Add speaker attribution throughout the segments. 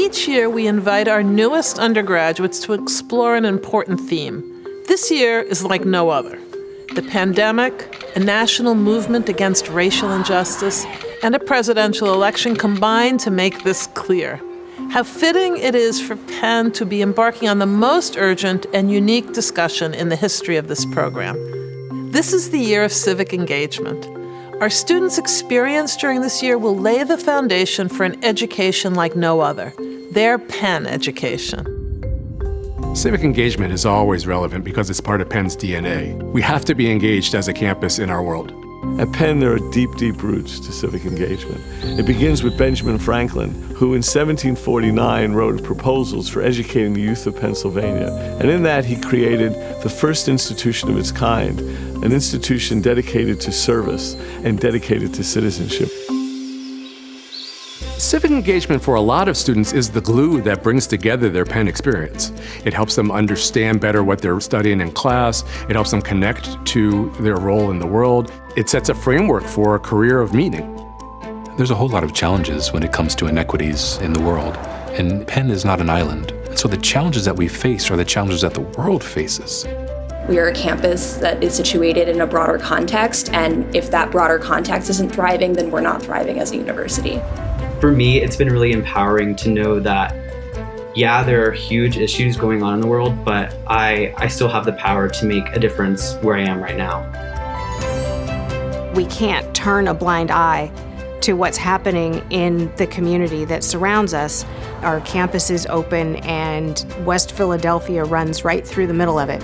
Speaker 1: Each year, we invite our newest undergraduates to explore an important theme. This year is like no other. The pandemic, a national movement against racial injustice, and a presidential election combine to make this clear. How fitting it is for Penn to be embarking on the most urgent and unique discussion in the history of this program. This is the year of civic engagement. Our students' experience during this year will lay the foundation for an education like no other, their Penn education.
Speaker 2: Civic engagement is always relevant because it's part of Penn's DNA. We have to be engaged as a campus in our world.
Speaker 3: At Penn, there are deep, deep roots to civic engagement. It begins with Benjamin Franklin, who in 1749 wrote proposals for educating the youth of Pennsylvania. And in that, he created the first institution of its kind, an institution dedicated to service and dedicated to citizenship.
Speaker 2: Civic engagement for a lot of students is the glue that brings together their Penn experience. It helps them understand better what they're studying in class. It helps them connect to their role in the world. It sets a framework for a career of meaning.
Speaker 4: There's a whole lot of challenges when it comes to inequities in the world, and Penn is not an island. So the challenges that we face are the challenges that the world faces.
Speaker 5: We are a campus that is situated in a broader context, and if that broader context isn't thriving, then we're not thriving as a university.
Speaker 6: For me, it's been really empowering to know that, yeah, there are huge issues going on in the world, but I still have the power to make a difference where I am right now.
Speaker 7: We can't turn a blind eye to what's happening in the community that surrounds us. Our campus is open, and West Philadelphia runs right through the middle of it.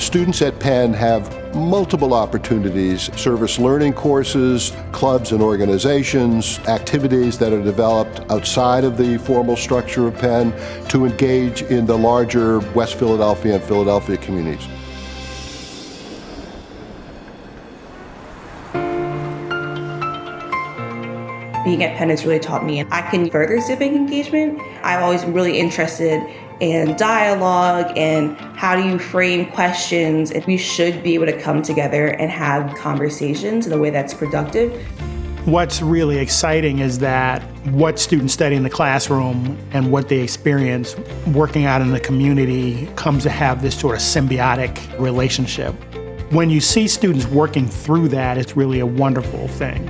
Speaker 8: Students at Penn have multiple opportunities, service learning courses, clubs and organizations, activities that are developed outside of the formal structure of Penn to engage in the larger West Philadelphia and Philadelphia communities.
Speaker 9: Being at Penn has really taught me I can further civic engagement. I've always been really interested in dialogue and how do you frame questions. And we should be able to come together and have conversations in a way that's productive.
Speaker 10: What's really exciting is that what students study in the classroom and what they experience working out in the community comes to have this sort of symbiotic relationship. When you see students working through that, it's really a wonderful thing.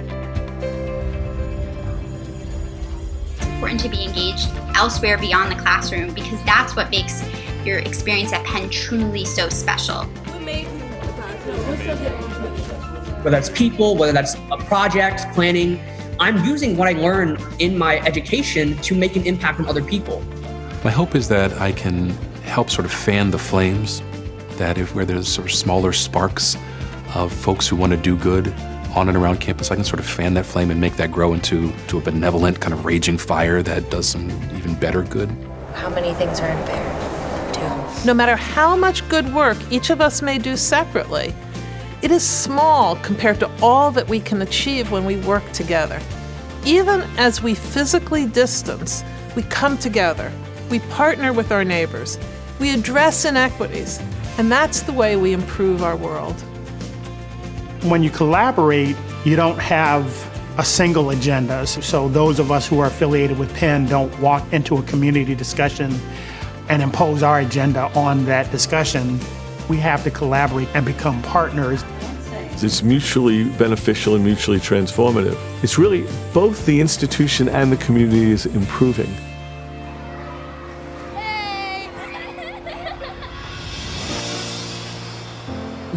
Speaker 11: Important to be engaged elsewhere beyond the classroom because that's what makes your experience at Penn truly so special.
Speaker 12: Whether that's people, whether that's projects, planning, I'm using what I learned in my education to make an impact on other people.
Speaker 4: My hope is that I can help sort of fan the flames, that where there's sort of smaller sparks of folks who want to do good on and around campus, I can sort of fan that flame and make that grow into a benevolent kind of raging fire that does some even better good.
Speaker 5: How many things are unfair, too?
Speaker 1: No matter how much good work each of us may do separately, it is small compared to all that we can achieve when we work together. Even as we physically distance, we come together, we partner with our neighbors, we address inequities, and that's the way we improve our world.
Speaker 10: When you collaborate, you don't have a single agenda. So those of us who are affiliated with Penn don't walk into a community discussion and impose our agenda on that discussion. We have to collaborate and become partners.
Speaker 3: It's mutually beneficial and mutually transformative. It's really both the institution and the community is improving.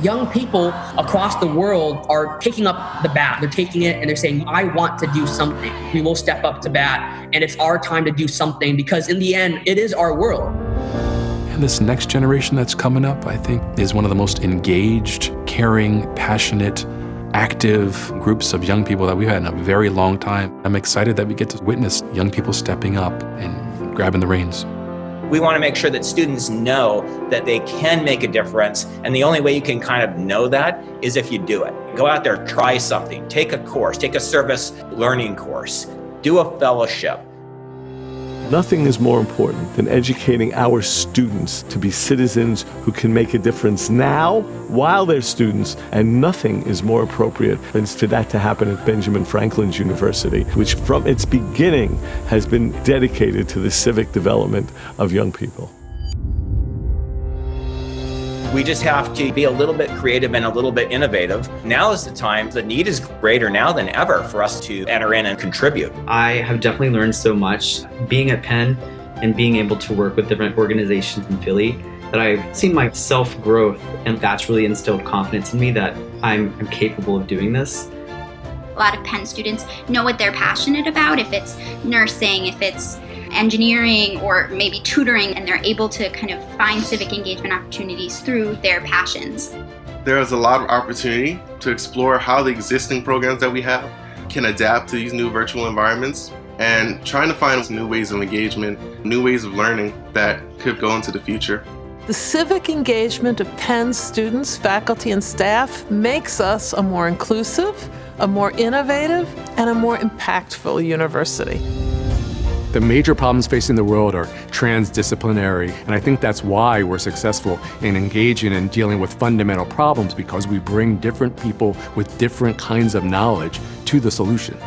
Speaker 12: Young people across the world are taking up the bat. They're taking it and they're saying, I want to do something. We will step up to bat, and it's our time to do something because in the end, it is our world.
Speaker 4: And this next generation that's coming up, I think, is one of the most engaged, caring, passionate, active groups of young people that we've had in a very long time. I'm excited that we get to witness young people stepping up and grabbing the reins.
Speaker 13: We want to make sure that students know that they can make a difference, and the only way you can kind of know that is if you do it. Go out there, try something, take a course, take a service learning course, do a fellowship.
Speaker 3: Nothing is more important than educating our students to be citizens who can make a difference now while they're students, and nothing is more appropriate than for that to happen at Benjamin Franklin's University, which from its beginning has been dedicated to the civic development of young people.
Speaker 13: We just have to be a little bit creative and a little bit innovative. Now is the time. The need is greater now than ever for us to enter in and contribute.
Speaker 6: I have definitely learned so much being at Penn and being able to work with different organizations in Philly that I've seen my self-growth, and that's really instilled confidence in me that I'm capable of doing this.
Speaker 11: A lot of Penn students know what they're passionate about, if it's nursing, if it's engineering, or maybe tutoring, and they're able to kind of find civic engagement opportunities through their passions.
Speaker 14: There is a lot of opportunity to explore how the existing programs that we have can adapt to these new virtual environments, and trying to find new ways of engagement, new ways of learning that could go into the future.
Speaker 1: The civic engagement of Penn's students, faculty, and staff makes us a more inclusive, a more innovative, and a more impactful university.
Speaker 2: The major problems facing the world are transdisciplinary, and I think that's why we're successful in engaging and dealing with fundamental problems, because we bring different people with different kinds of knowledge to the solution.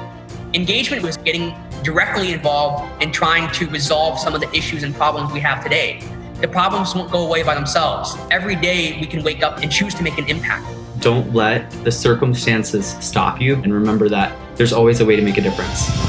Speaker 12: Engagement was getting directly involved in trying to resolve some of the issues and problems we have today. The problems won't go away by themselves. Every day we can wake up and choose to make an impact.
Speaker 6: Don't let the circumstances stop you, and remember that there's always a way to make a difference.